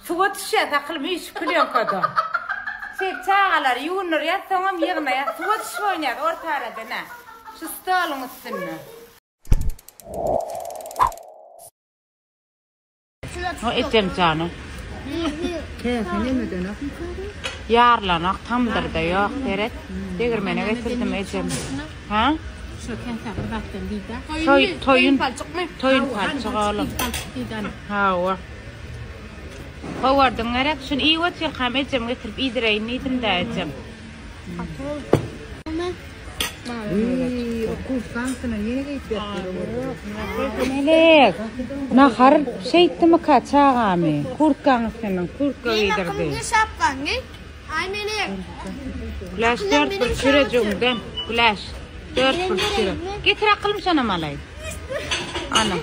Tuğut şişe takılmış külüyon kadar. Çağalar yuğunur ya tamam yığına ya. Tuğut şişe oynayak orta arada ne? Şu stalın üstünü. O etem canım. Yarlanak tamdır da yok deret. Degirmene getirdim etem. Ha? Toyun palçık oğlum. Ha o. Kovardın gerek. Şun iyi otur kam etem getirip idireyin neydim de etem. Melek. Nahar şey etti mi kaçağa mı? Kurtkan senin kurtka idirdi. Ay Melek. Gülaş 4 bir süre cümden. Gülaş 4 bir süre. Getir akılım sana malay. Ana.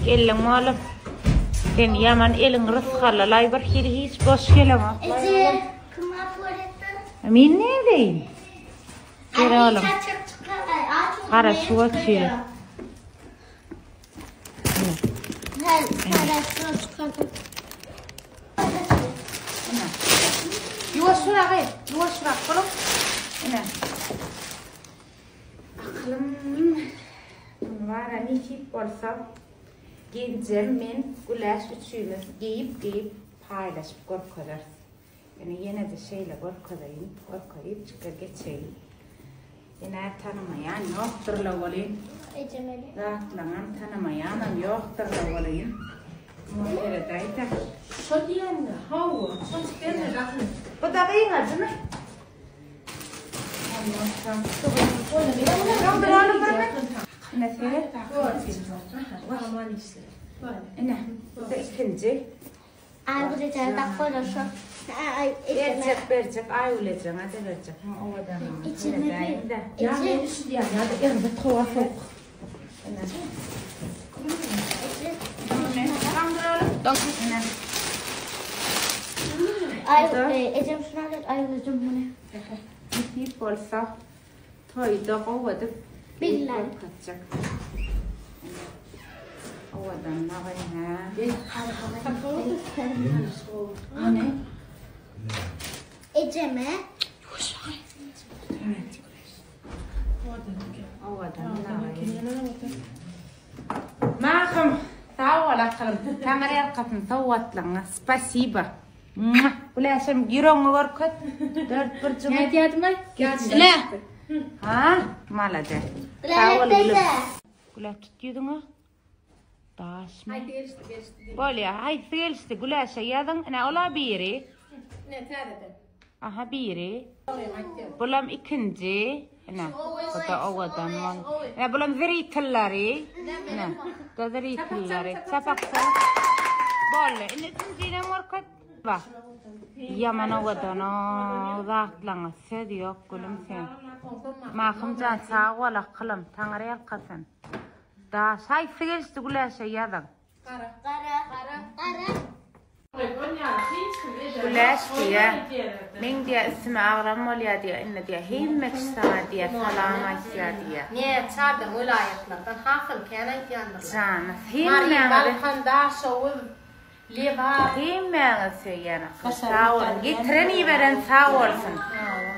Elin oğlum. Sen yaman elin rızkalı lay bir hiri hiç boş geleme. Min ne değil? Gel oğlum. Kara su açıyor. Yuvaş şuna gel. Yuvaş şuna oğlum. Aklım var hani hiç olsa. Giyeceğim ben gülaş üçümüz giyip paylaşıp korkarız. Yani yine de şeyle korkayıp çıkar geçeyim. Yine tanımayan yoktur la olayım. Rahatlanan tanımayanım yoktur la olayım. Nerede dayda? Şu diyen de hava, şu çıkan da rakın. Bu da iyi hadi mi? Ne söyle? Ne? Bu da ikinci. Ay bu da tak koyarsa. Ay Verecek, ay olacak, hadi verecek. O da. İçine bir. Yani üstü yani ya da yanında tava sok. Ay Ecem şuna gel ay olacağım bunu. Bir bolsa toyda kovadı. Billahi. Kaçacak. Ovadan ne var ya? Ne? Ecem'e. Ovadan ne var? Махам, сауала кылым. Таңыряр катын сауатлаңа. Спасибо. Булашым гироңго көркөт. 4-1 жыл. Ne diyordum Ла. Ha, молодец. Сауала. Гула tutuyordun ha? Taş mı? Böyle hay gelişti Gulaşa yadın ne ola biri? Ne terede? Aha biri. Bulam ikinci. Ne? Bu da ovadan var. Ne bulam zeritilleri. Ne? Da zeritilleri. Çapaksa. Böyle. Ne ikinci ne morkat? Bak. Yaman ovadan o dağıtlanı sedi yok gülüm sen. Mahımcan sağ ola kılım. Tanrı yakasın. Da say gelişti Gulaşa yadın. Kara. Gulaş diye, men diye ismi ağram oluyor diye, inne diye, himmek sana diye, salama istiyor diye. Ne çardım öyle ayaklardan, hakıl kenan yandır. Canım, Mariye balkan da şovul, leva. Himmek yani, sağ olun, getireni veren sağ olsun.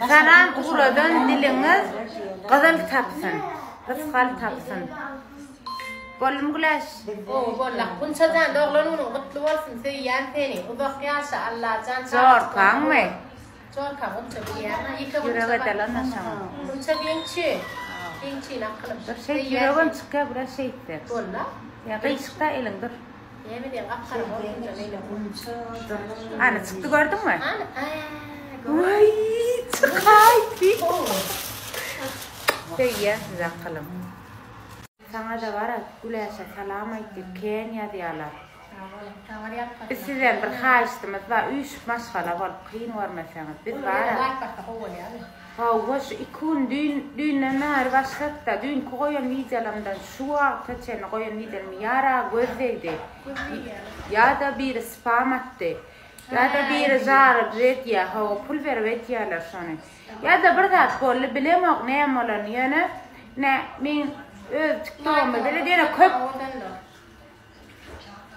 Sanan buradan diliniz, gazal tapsın, rızkal tapsın. bolum gülaş. Bolla. Kun çadan doğlanın mutlu olsun seyan seni. Uzak yaşa Allah can. Zor kan mı? Zor kan onu çabiyan. Yüreğe dalan nasıl? Bunu çabiyançı. Gençi nakılım. Dur şey yüreğim çıkıyor burası şeydir. Bolla. Ya kıyı çıktı elin dur. Yemin ederim aktarım olunca neyle Dur. Ana çıktı gördün mü? Ana. Vay çıkaydı. Şey ya size akalım. Sana da var ya güleşe selam ettik. Kenya diyorlar. Biz sizden bir haştımız var. 3 maşgala var. Kıyın var mesela. Biz var ya. Hoş ikun dün nehir başlattı. Dün koyun videolarımdan şu an kaçan koyun videolarımı yara gözleydi. Ya da bir spam attı. Ya da bir zar rediya. Hava pulver rediyalar sonra. Ya da bir daha kolle bilemok ne yamolan yana. Ne min öz çıktığım böyle diye köp.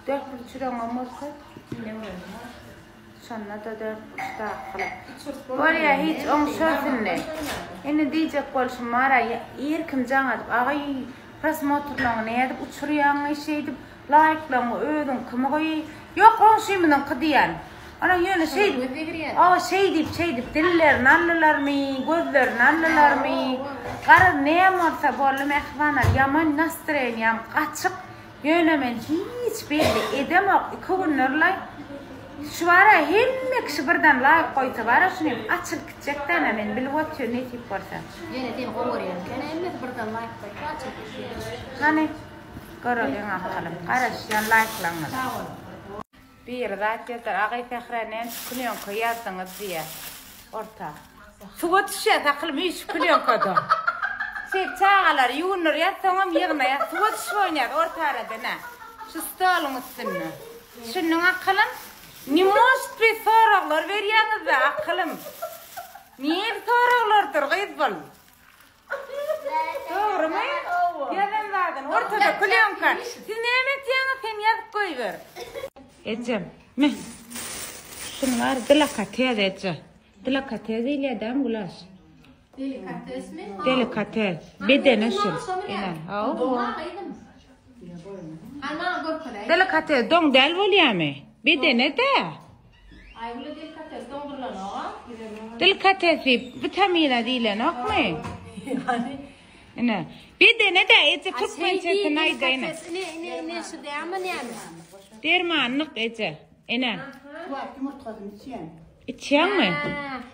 Dört buçuğun olmazsa. Sonra da dört buçukta. Var ya hiç on sözünle. Yine diyecek olsun mara yerkim canat. Ağay prasmotorlarını ne edip uçuruyan şey edip like'larını ödün kımı koyu. Yok on şeyimden kıdiyan. Ana yine şey deyip dillerini alırlar mı, gözlerini alırlar mı? Karı ne yamarsa bollum ehvanar yaman nastreyn yam kaçık. Yönemen hiç belli edemem. 2 günlerle şu ara hem kişi birden layık koysa var ya şunu açık gidecekten hemen bilip oturuyor ne tip varsa. Yine diyeyim o var yani. Kene emmet birden layık koysa açık gidecek. Hani görülüyor akalım. Karışyan layıklanır. Bir zat yeter. Ağay tekrarnen külüyon koyarsınız diye. Orta. Suva düşüyor takılım hiç külüyon koydu. Şey çağalar yuğunur ya tamam yığına ya. Suva düşüyor ya orta arada ne? Şu stolun üstüne. Şunun akalım. Nimost bir sorular veriyorsunuz da akalım. Niye sorulardır kıyız bol? Doğru mu? Yalan vardı. Ortada külüyon kar. Siz ne emetiyorsunuz hem yazıp koyuver. Ecem, mi? Şunu var, delikatez Ece. Delikatez ile adam gulaş. Delikatez mi? Delikatez. Bedene şu. Delikatez, don del volya mı? Bedene de. Ay bu delikatez dondurlan o. Delikatez vitamina değil nok mu? Ne? Bedene de Ece çok pençesi nayda ine. Ne şu deyama ne yani? Dermanlık Ece. Ene. İçiyor mu?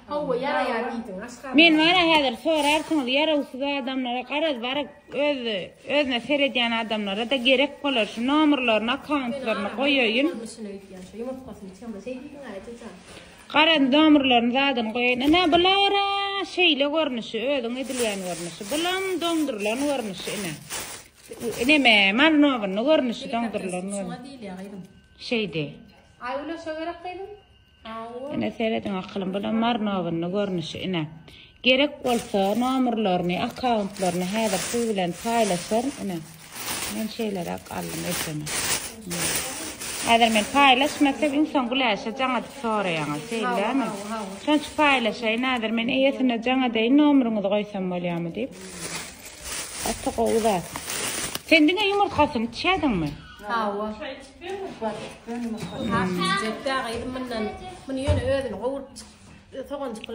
Hava yara yardıydım. Men var hazır sorarsınız yara usuda adamlara qaraz var özüne seyrediyen adamlara da gerek olur şu numaralarını accountlarını koyayım. Qaran numaralarını zaten koyayım. Ne bulara şeyle görünüşü özün edilen görünüşü. Bulan dondurlan görünüşü ne me marnovan görünüşü dondurlan şeyde. Ay ulo şöyle koydum. Ene seyredin aklım bulan marnovan görünüşü ine. Gerek olsa numaralarını, accountlarını hazır suyulan paylaşır ine. Men şeyler akalım etmem. Hazır men paylaşmakta insan güleşe cana sorayan şeyler mi? Sen paylaşayın hazır men eyesine cana değil numarını da koysam bolyamı deyip. Attık o uzat. Sendine yumurtasını içedin mi? Hava.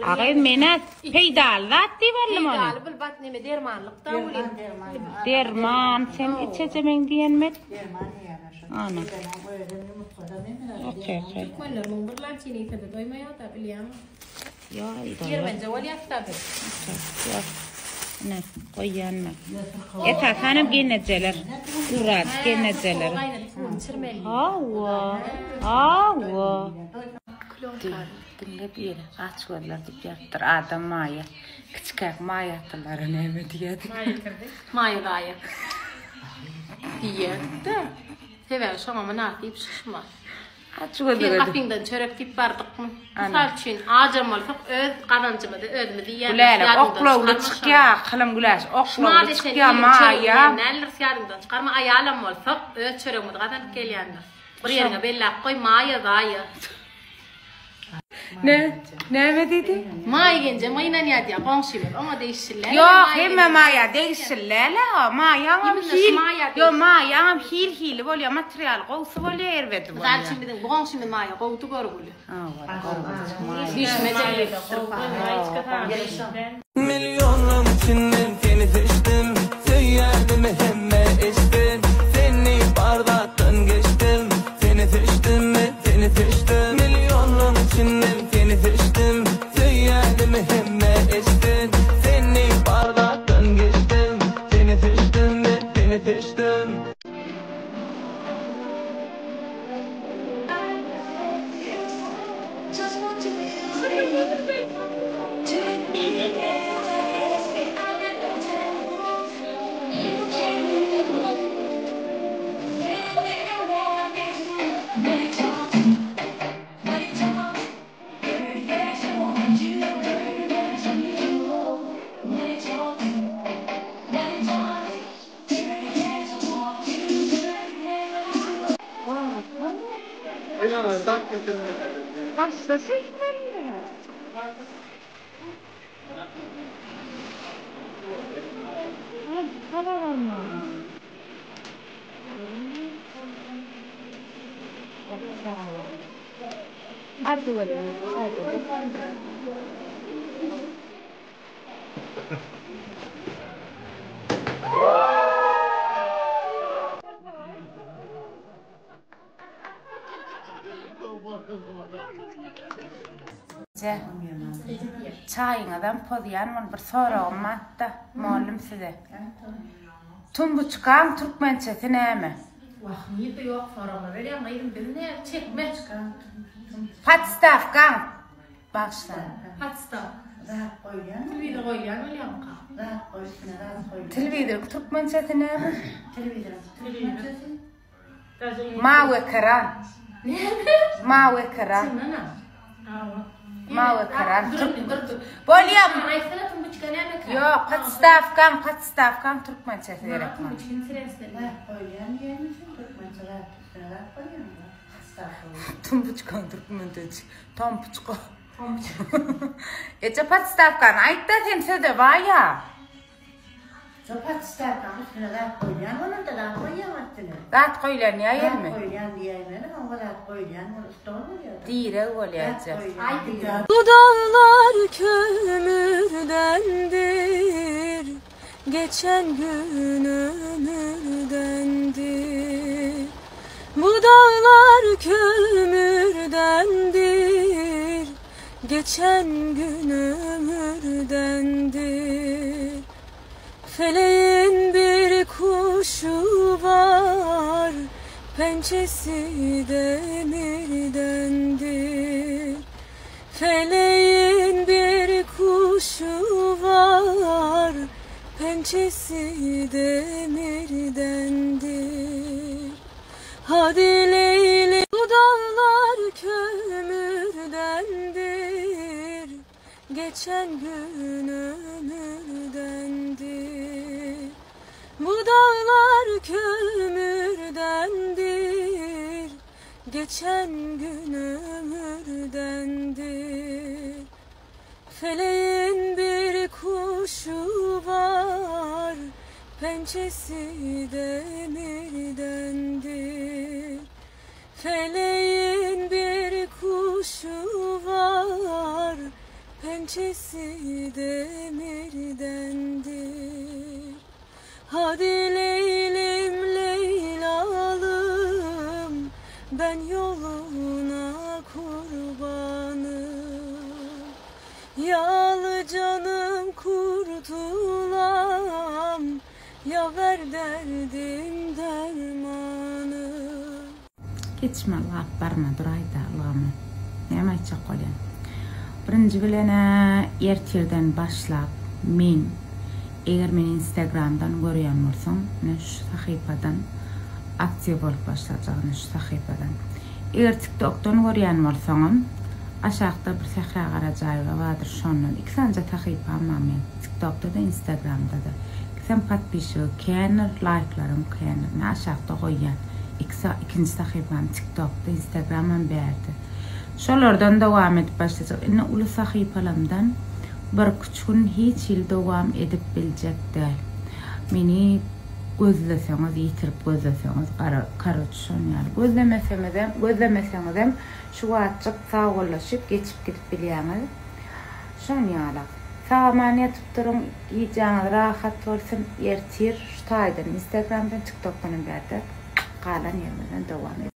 Ağay menat peydal zat divarlı mı? Peydal bil bat neme dermanlıkta uli. Derman sen içeceğim diyenmet? Ana. Okey. Koylar mı birlan çiğneyi tabi doymaya da biliyam. Ya idare. Yer bence var ya tabi. Yok. Ne koyanma. Eta hanım geneceler. Durat geneceler. Hava. Dinle bir aç varlar diyecektir adam maya. Küçük maya attılar ne diye. Maya gaya. Diye de. Sever şu ama ne yapayım şişma. Aç varlar. Bir kapından çörek tip bardık mı? Misal için ağacım olsak öz kanancımı da ödümü diye. Güler oklavlı çıkya kılım güler. Oklavlı çıkya maya. Neler siyadından çıkarma ayalım olsak öz çöreğimi de kadar gelyandır. Bir yerine belli koy maya gaya. Ne dedi? Maya gelince mayına niye diye konuşuyor ama değişirler. Yok hemen Maya değişirler la. Maya am hil. Yok Maya am hil oluyor materyal koysu oluyor ervedi oluyor. Zaten şimdi bu konuşuyor Maya koydu görü oluyor. Düşmedi. Milyonun içinden seni seçtim. Söyledim hemme içtim. Seni bardaktan geçtim. Seni seçtim mi? Seni seçtim. Milyonun içinden seni seçtim. Söyledim hemme içtim. Seni bardaktan geçtim. Seni seçtim mi? Seni seçtim. Çayınadan podiyan bir sorağım hatta malum size. Tumbuçkan Türkmençesi neymi? Niye de yok sorağım öyle ama ne çekme çıkan. Patstafkan. Başla. Patsta. Tilvide koyuyan öyle ama. Tilvide Türkmençesi neymi? Tilvide. Mawe Karan. Mawe Karan. Mawe Karan. Bolyam. Yok Patstafkan Türkmençesi gerekmez. Tumbuçkan Türkmençesi. Tompuçko. Ece Patstafkan ayıtta temse de var ya. Rat koyulan ya yer mi? Dire olayacak. Bu dağlar kömürdendir, geçen gün ömürdendir. Bu dağlar kömürdendir, geçen gün ömürdendir. Feleğin bir kuşu var, pençesi demirdendir. Feleğin bir kuşu var, pençesi demirdendir. Hadi Leyli, bu dağlar kömürdendir, geçen gün ömürdendir. Bu dağlar kömürdendir, geçen gün ömürdendir. Feleğin bir kuşu var, pençesi demirdendir. Feleğin bir kuşu var, pençesi demirdendir. Hadi Leylim Leylalım, ben yoluna kurbanım. Yağlı canım kurtulam, ya ver derdim dermanı. Geçme Allah barma durayda Allah'ım. Ne aytacak qo'ygan. Birinci bilene ertirden başlap men eğer meni Instagramdan görýän bolsaň, şu sahypadan aksiýa bolup başlajagyn şu sahypadan. Eğer TikTok'tan görýän bolsaňam, aşağıda bir sahra garajaýyga bardyr şondan. İki sanja sahypam men TikTok'da da Instagram'da da. Sen patpişik, kenar like'larım kenar aşağıda koyyan. İkinci sahypam TikTok'da, Instagram'dan berdi. Şolardan dowam edip başlayacak. Inne uly sahypalamdan bir küçükün hiç il dowam edip biljek däl. Meni gözleseňiz, ýitirip gözleseňiz kara düşen ýaly. Gözlemeseňizem şu wagtçyk sagollaşyp geçip gidip bilýäňiz. Şon ýaly. Sagamany ýatyp duruň, ýeýäňiz rahat bolsun, ertir, şutaýdan Instagramdan, TikTokdan berdi. Galan ýerlerden dowam edip